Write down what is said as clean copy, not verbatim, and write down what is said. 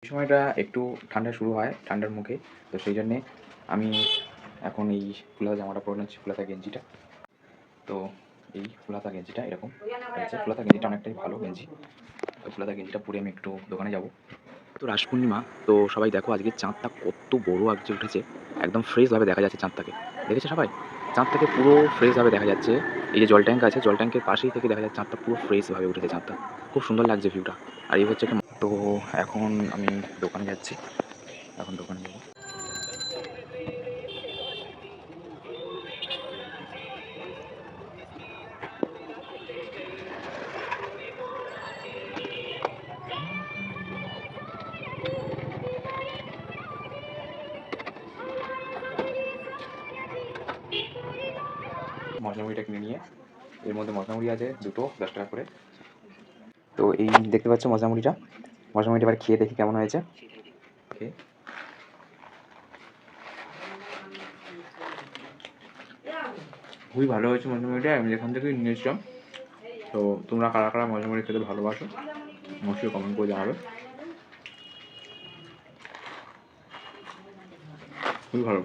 এই সময়টা একটু ঠান্ডা শুরু হয়, ঠান্ডার মুখে। তো সেই জন্যে আমি এখন এই ফুলহাতা জামাটা পরে নিচ্ছি, ফুলহাতা গেঞ্জিটা। তো এই ফুলহাতা গেঞ্জিটা এরকম হয়েছে। ফুলহাতা গেঞ্জিটা অনেকটাই ভালো গেঞ্জি। তো ফুলহাতা গেঞ্জিটা পরে আমি একটু দোকানে যাব। তো রাস পূর্ণিমা, তো সবাই দেখো আজকে চাঁদটা কত বড় আজকে উঠেছে। একদম ফ্রেশভাবে দেখা যাচ্ছে চাঁদটাকে। দেখেছো সবাই? চাঁদটাকে পুরো ফ্রেশভাবে দেখা যাচ্ছে। এই যে জল ট্যাঙ্ক আছে, জল ট্যাঙ্কের পাশেই থেকে দেখা যাচ্ছে চাঁদটা পুরো ফ্রেশভাবে উঠেছে চাঁদটা। খুব সুন্দর লাগছে ভিউটা। আর এই হচ্ছে একটা। তো এখন আমি দোকানে যাচ্ছি। এখন দোকানে যাবো। মশলা কিনে নিয়ে, এর মধ্যে মশলা মুড়ি আছে দুটো 10 টাকা করে। তো এই দেখতে পাচ্ছ মশলা মুড়িটা এবার খেয়ে দেখি কেমন হয়েছে। খুবই ভালো হয়েছে মশলা মুড়িটা, আমি এখান থেকেই নিয়ে এসছিলাম। তো তোমরা কারা কারা মশলা মুড়ি খেতে ভালোবাসো অবশ্যই কমেন্ট করে জানাবে। খুবই ভালো।